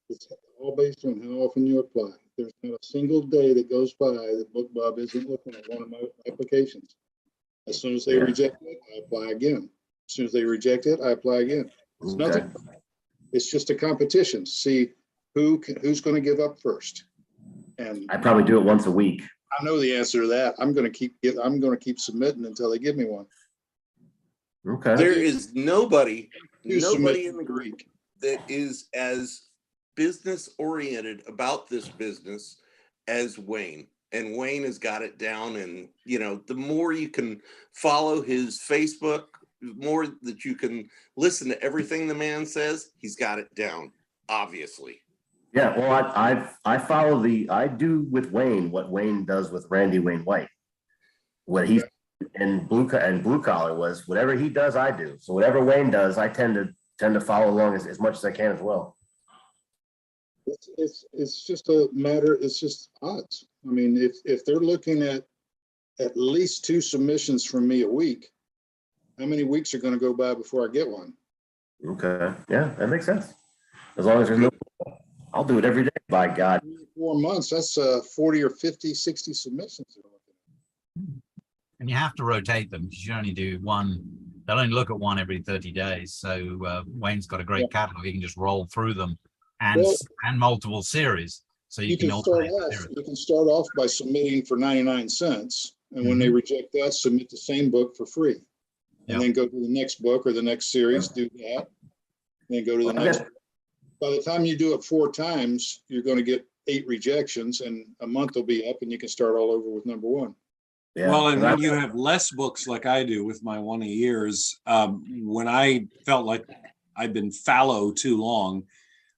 It's all based on how often you apply. There's not a single day that goes by that BookBub isn't looking at one of my applications. As soon as they reject it, I apply again. As soon as they reject it, I apply again. It's nothing. It's just a competition. See who's going to give up first. And I probably do it once a week. I know the answer to that. I'm going to keep submitting until they give me one. Okay. There is nobody in the Greek that is as business oriented about this business as Wayne. And Wayne has got it down. And, the more you can follow his Facebook, the more that you can listen to everything the man says, he's got it down, obviously. Yeah, well, I do with Wayne what Wayne does with Randy Wayne White. What he's in blue collar was whatever he does, I do. So whatever Wayne does, I tend to follow along as much as I can as well. It's just a matter. It's just odds. I mean, if they're looking at least 2 submissions from me a week, how many weeks are going to go by before I get one? Okay, yeah, that makes sense. As long as there's no, I'll do it every day. By God, 4 months. That's 40 or 50, 60 submissions. And you have to rotate them because you only do one they'll only look at one every 30 days. So Wayne's got a great catalog. He can just roll through them and Well, and multiple series. So you can alternate the series. you can start off by submitting for 99 cents. And when they reject that, submit the same book for free. And Yep. then go to the next book or the next series, do that. Then go to the next. By the time you do it 4 times, you're going to get 8 rejections, and a month will be up and you can start all over with number 1. Yeah. Well, and when you have less books like I do with my 1 a years, when I felt like I'd been fallow too long,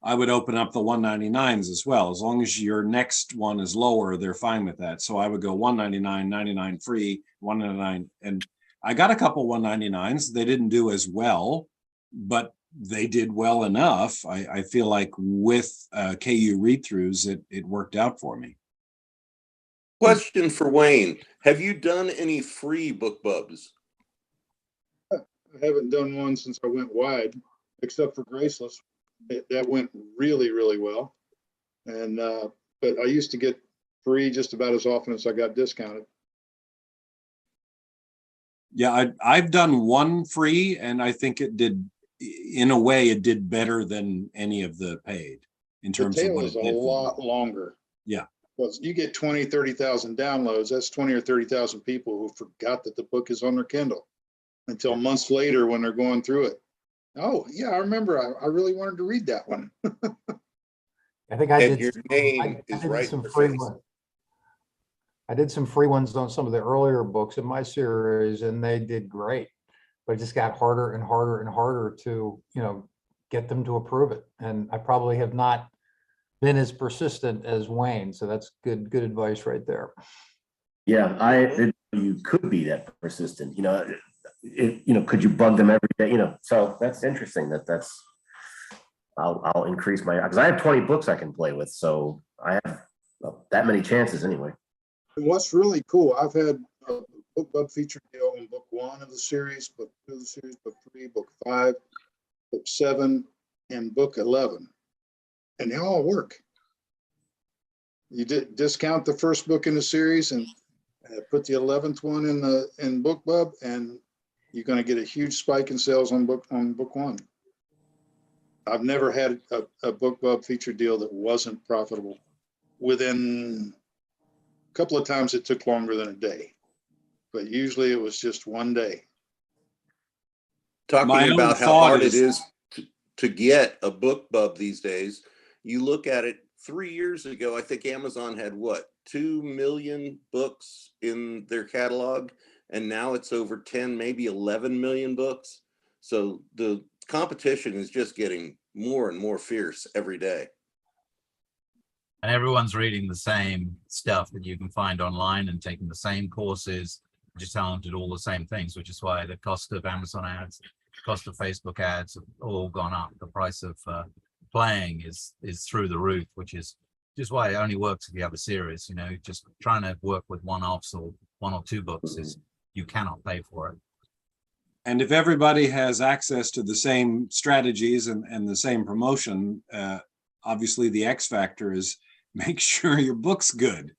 I would open up the 199s as well. As long as your next one is lower, they're fine with that. So I would go 199, 99 free, 199. And I got a couple 199s. They didn't do as well, but they did well enough. I feel like with KU read-throughs, it worked out for me. Question for Wayne. Have you done any free book bubs? I haven't done one since I went wide, except for Graceless. That went really, really well. And but I used to get free just about as often as I got discounted. Yeah, I've done one free, and I think it did, in a way, it did better than any of the paid in terms of The tail what is it a did for me. lot longer. Yeah. Because you get 20, 30,000 downloads, that's 20 or 30,000 people who forgot that the book is on their Kindle until months later when they're going through it. Oh, yeah, I remember. I really wanted to read that one. I think I And did. your name is right some in your free face. ones. I did some free ones on some of the earlier books in my series, and they did great. But it just got harder and harder and harder to, get them to approve it. And I probably have not been as persistent as Wayne. So that's good advice right there. Yeah, I didn't know you could be that persistent. Could you bug them every day? So that's interesting. That's I'll increase my, because I have 20 books I can play with, so I have that many chances anyway. And what's really cool, I've had a book bub feature deal in book 1 of the series, book 2 of the series, book 3, book 5, book 7, and book 11. And they all work. You discount the first book in the series and put the 11th one in book bub, and you're going to get a huge spike in sales on book 1. I've never had a book bub feature deal that wasn't profitable. Within a couple of times, it took longer than a day, but usually it was just one day. My Talking own about how thought hard is- it is to get a book bub these days. You look at it 3 years ago, I think Amazon had 2 million books in their catalog, and now it's over 10, maybe 11 million books. So the competition is just getting more and more fierce every day. And everyone's reading the same stuff that you can find online and taking the same courses, just telling them to do all the same things, which is why the cost of Amazon ads, cost of Facebook ads have all gone up. The price of playing is through the roof, which is just why it only works if you have a series. Just trying to work with one-offs or 1 or 2 books is, you cannot pay for it. And if everybody has access to the same strategies and the same promotion, obviously the X factor is make sure your book's good.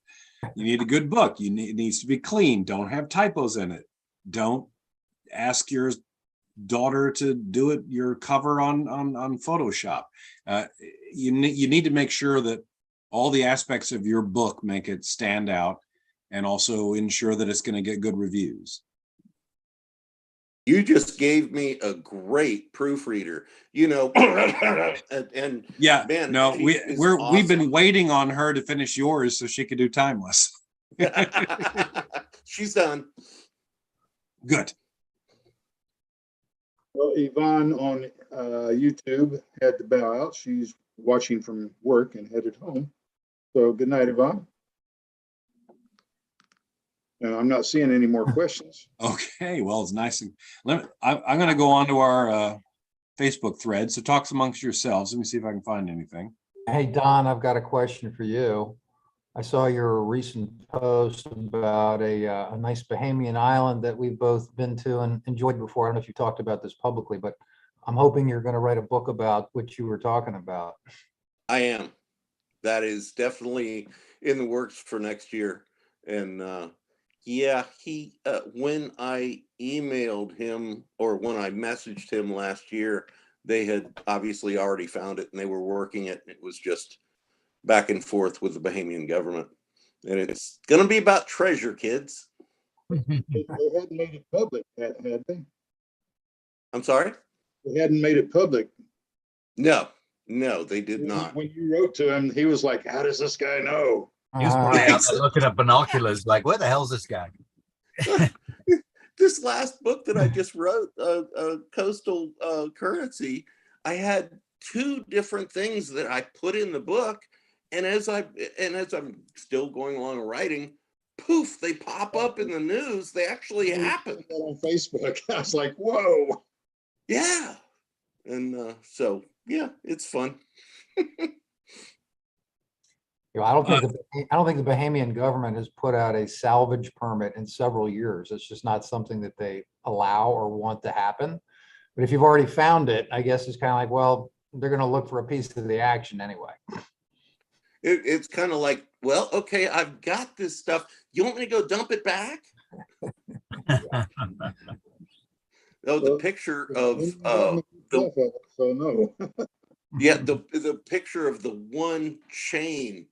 You need a good book. It needs to be clean. Don't have typos in it. Don't ask your daughter to do it, your cover on Photoshop. You need to make sure that all the aspects of your book make it stand out, and also ensure that it's going to get good reviews. You just gave me a great proofreader, and Yeah, man, no, she is we've been awesome. waiting on her to finish yours so she could do Timeless. She's done. Good. Well, Yvonne on YouTube had to bow out. She's watching from work and headed home. So good night, Yvonne. And I'm not seeing any more questions. Okay, well, it's nice. I'm going to go on to our Facebook thread. So talk amongst yourselves. Let me see if I can find anything. Hey, Don, I've got a question for you. I saw your recent post about a nice Bahamian island that we've both been to and enjoyed before. I don't know if you talked about this publicly, but I'm hoping you're going to write a book about what you were talking about. I am. That is definitely in the works for next year. And Yeah, he when I emailed him or when I messaged him last year, they had obviously already found it and they were working it. It was just back and forth with the Bahamian government. And it's going to be about treasure, kids. They hadn't made it public, had they? I'm sorry? They hadn't made it public. No, no, they did not. When you wrote to him, he was like, "How does this guy know?" He was probably out there looking at binoculars, like, where the hell's this guy? This last book that I just wrote, Coastal Currency, I had two different things that I put in the book, and as I'm still going along writing, poof, they pop up in the news. They actually happen on Facebook. I was like, "Whoa!" Yeah, and so yeah, it's fun. I don't think the Bahamian government has put out a salvage permit in several years. It's just not something that they allow or want to happen. But if you've already found it, I guess it's kind of like, well, they're going to look for a piece of the action anyway. It's kind of like, well, okay, I've got this stuff. You want me to go dump it back? Oh, the picture of so no. yeah, the picture of the one chain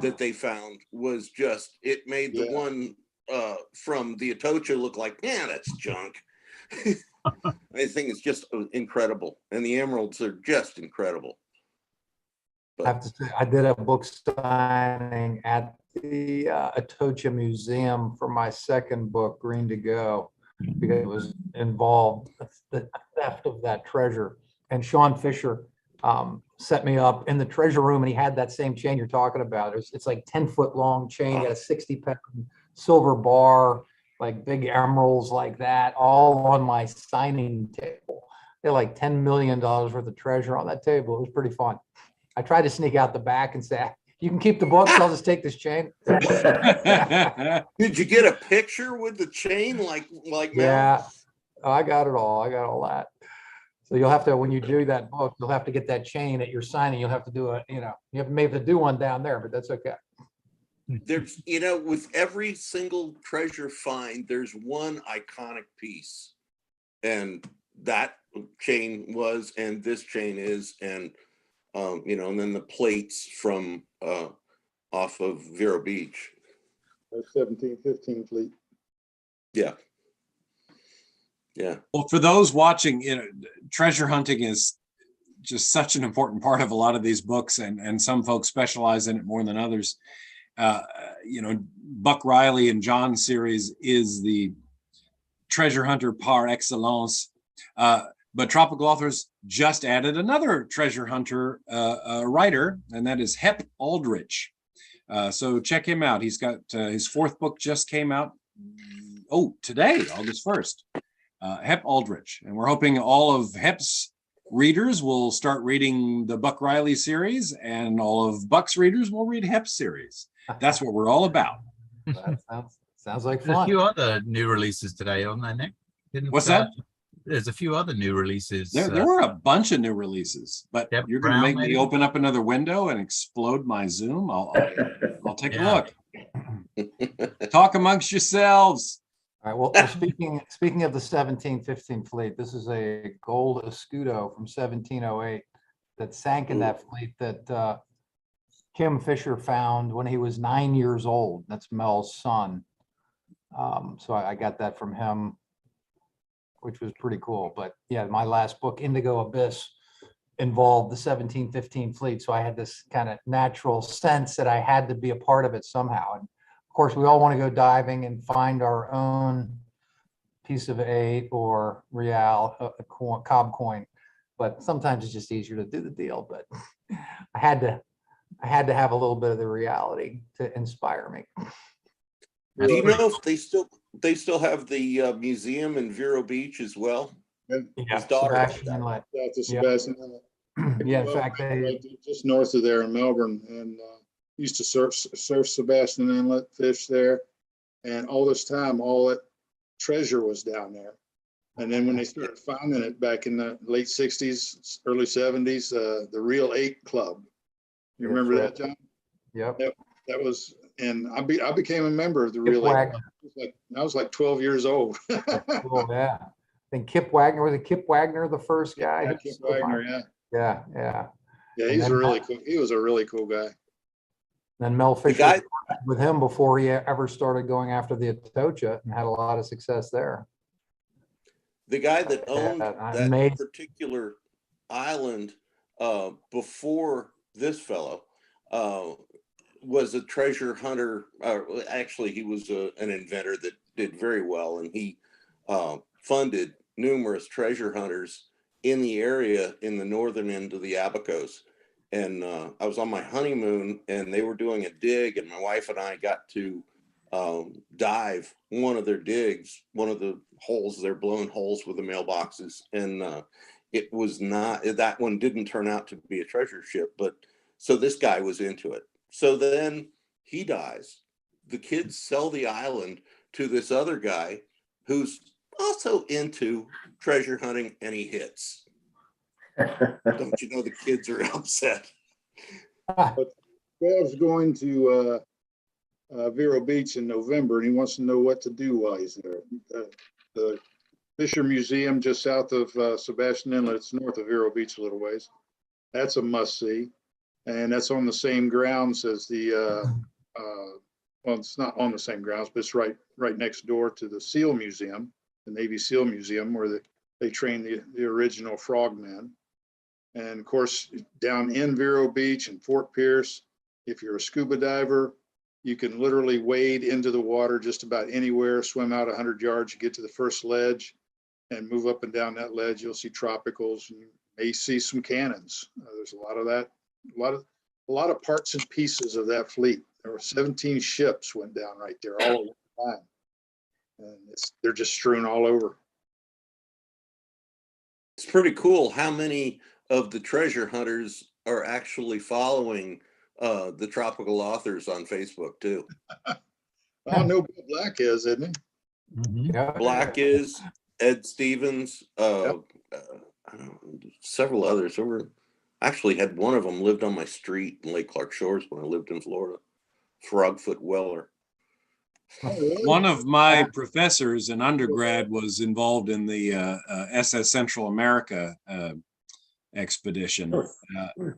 that they found was just, it made the one from the Atocha look like, man, that's junk. I think it's just incredible, and the emeralds are just incredible. I have to say, I did a book signing at the Atocha Museum for my second book, Green to Go, because it was involved the theft of that treasure. And Sean Fisher set me up in the treasure room, and he had that same chain you're talking about. It's like 10-foot long chain, got a 60-pound silver bar, like big emeralds like that, all on my signing table. They're like $10 million worth of treasure on that table. It was pretty fun. I tried to sneak out the back and say, "You can keep the books. I'll just take this chain." Did you get a picture with the chain, like yeah, oh, I got it all. I got all that. So you'll have to, when you do that book, you'll have to get that chain that you're signing. You'll have to do you may have to do one down there, but that's okay. There's, with every single treasure find, there's one iconic piece, and that chain was, and this chain is, and and then the plates from off of Vero Beach. 1715 fleet. Yeah. Yeah. Well, for those watching, treasure hunting is just such an important part of a lot of these books, and some folks specialize in it more than others. Buck Riley and John's series is the treasure hunter par excellence. But Tropical Authors just added another treasure hunter writer, and that is Hep Aldrich. So check him out. He's got his fourth book just came out. Today, August 1st. Hep Aldrich. And we're hoping all of Hep's readers will start reading the Buck Riley series, and all of Buck's readers will read Hep's series. That's what we're all about. That sounds like There's fun. a few other new releases today, aren't there, Nick? What's that? There's a few other new releases. There were a bunch of new releases, but Deb you're going to Brown, make me open up another window and explode my Zoom. I'll take a look. Talk amongst yourselves. All right. Well, speaking of the 1715 fleet, this is a gold escudo from 1708 that sank in that fleet that Kim Fisher found when he was 9 years old. That's Mel's son. So I got that from him, which was pretty cool. But yeah, my last book, Indigo Abyss, involved the 1715 fleet. So I had this kind of natural sense that I had to be a part of it somehow. And of course, we all want to go diving and find our own piece of 8 or real, a cob coin. But sometimes it's just easier to do the deal. But I had to have a little bit of the reality to inspire me. Do you know if they still have the museum in Vero Beach as well? Yeah, His daughter. Sebastian Inlet. That's the Sebastian Inlet. Yeah, in fact, Right just north of there in Melbourne, and used to surf Sebastian Inlet, fish there, and all this time, all that treasure was down there. And then when they started finding it back in the late 60s, early 70s, the Real 8 Club. You remember that, John? Yep. That was and I became a member of the Kip relay. Wagner. I was like 12 years old. Oh, yeah. I think Kip Wagner, was it Kip Wagner, the first guy? Yeah, who Kip was Wagner, on? yeah. Yeah, yeah. Yeah, And he's a then really cool. He was a really cool guy. Then Mel Fisher guy- worked with him before he ever started going after the Atocha and had a lot of success there. The guy that owned I'm that amazed. particular island before this fellow was a treasure hunter. Actually, he was an inventor that did very well, and he funded numerous treasure hunters in the area in the northern end of the Abacos. And I was on my honeymoon, and they were doing a dig, and my wife and I got to dive one of their digs, one of the holes. They're blowing holes with the mailboxes, and it was not, that one didn't turn out to be a treasure ship, but so this guy was into it. So then he dies. The kids sell the island to this other guy who's also into treasure hunting, and he hits. Don't you know the kids are upset? Bev's going to Vero Beach in November, and he wants to know what to do while he's there. The Fisher Museum just south of Sebastian Inlet, it's north of Vero Beach a little ways. That's a must-see. And that's on the same grounds as the, well, it's not on the same grounds, but it's right next door to the SEAL Museum, the Navy SEAL Museum, where they trained the original frogmen. And of course, down in Vero Beach and Fort Pierce, if you're a scuba diver, you can literally wade into the water just about anywhere, swim out 100 yards, you get to the first ledge and move up and down that ledge. You'll see tropicals, and you may see some cannons. There's a lot of that, a lot of parts and pieces of that fleet. There were 17 ships went down right there all at one time. And they're just strewn all over. It's pretty cool how many of the treasure hunters are actually following the tropical authors on Facebook too. I know Bill Black is, isn't he? Mhm. Yeah. Black is, Ed Stevens, several others. Actually had one of them lived on my street in Lake Clark Shores when I lived in Florida. Frogfoot Weller. Oh, really? One of my professors in undergrad was involved in the SS Central America expedition.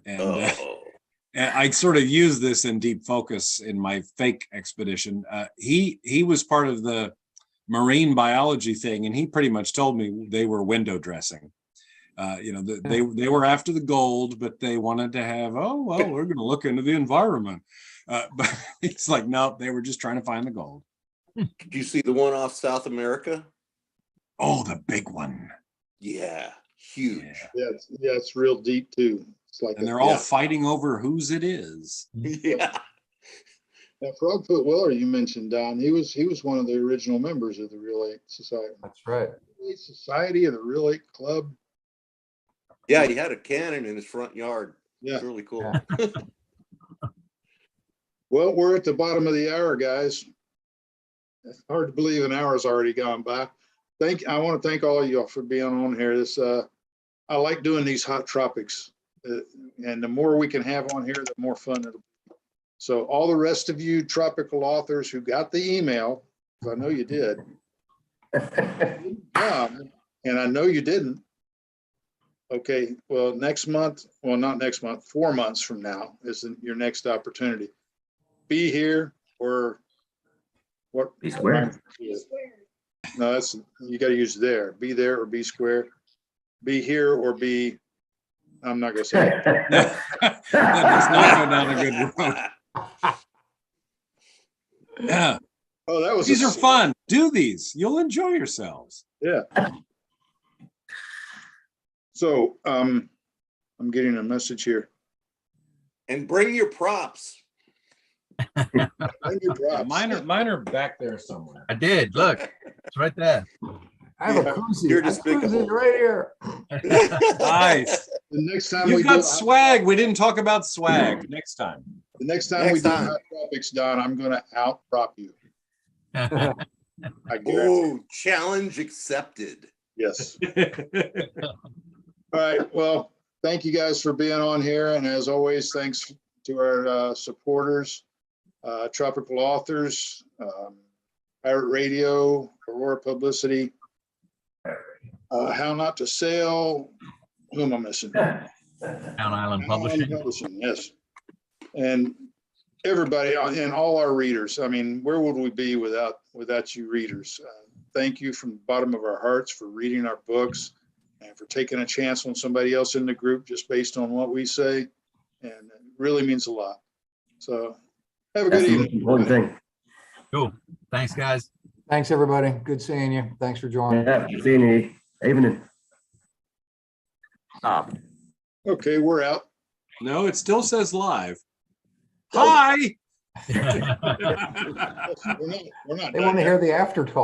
And I sort of use this in Deep Focus in my fake expedition. He was part of the marine biology thing, and he pretty much told me they were window dressing. They were after the gold, but they wanted to have, oh, well, we're going to look into the environment. But it's like, no, they were just trying to find the gold. Did you see the one off South America? Oh, the big one. Yeah, huge. Yeah. Yeah, it's real deep too. It's like, And they're all fighting over whose it is. Yeah. that Frogfoot Weller you mentioned, Don. He was one of the original members of the Real Lake Society. That's right. Real Lake Society of the Real Lake Club. Yeah, he had a cannon in his front yard. Yeah. It's really cool. Yeah. Well, we're at the bottom of the hour, guys. It's hard to believe an hour's already gone by. I want to thank all of y'all for being on here. I like doing these hot tropics, and the more we can have on here, the more fun it'll be. So all the rest of you tropical authors who got the email, 'cause I know you did, and I know you didn't. Okay, well, next month, well, not next month, 4 months from now is your next opportunity. Be here or what? Be square. No, you got to use there. Be there or be square. Be here or be, I'm not going to say it. That does not go down a good road. Yeah. Oh, that was These are fun. Do these. You'll enjoy yourselves. Yeah. So I'm getting a message here. And bring your props. Bring your props. Mine are back there somewhere. I did. Look, it's right there. I have Yeah, a koozie. you're I have despicable. koozies right here. Nice. The next time You've we got do swag. We didn't talk about swag. Next time. the next time Next we do time. hot topics, Don, I'm going to out prop you. I guarantee. Oh, challenge accepted. Yes. All right. Well, thank you guys for being on here, and as always, thanks to our supporters. Tropical Authors, Pirate Radio, Aurora Publicity, How Not to Sell. Who am I missing? Town Island Publishing. Yes. And everybody and all our readers. I mean, where would we be without you readers? Thank you from the bottom of our hearts for reading our books and for taking a chance on somebody else in the group just based on what we say. And it really means a lot. So have a That's good the most evening. important thing. Cool. Thanks, guys. Thanks, everybody. Good seeing you. Thanks for joining. Yeah, good seeing you. Evening. Okay, we're out. No, it still says live. Hi. We're not They want to hear the after talk.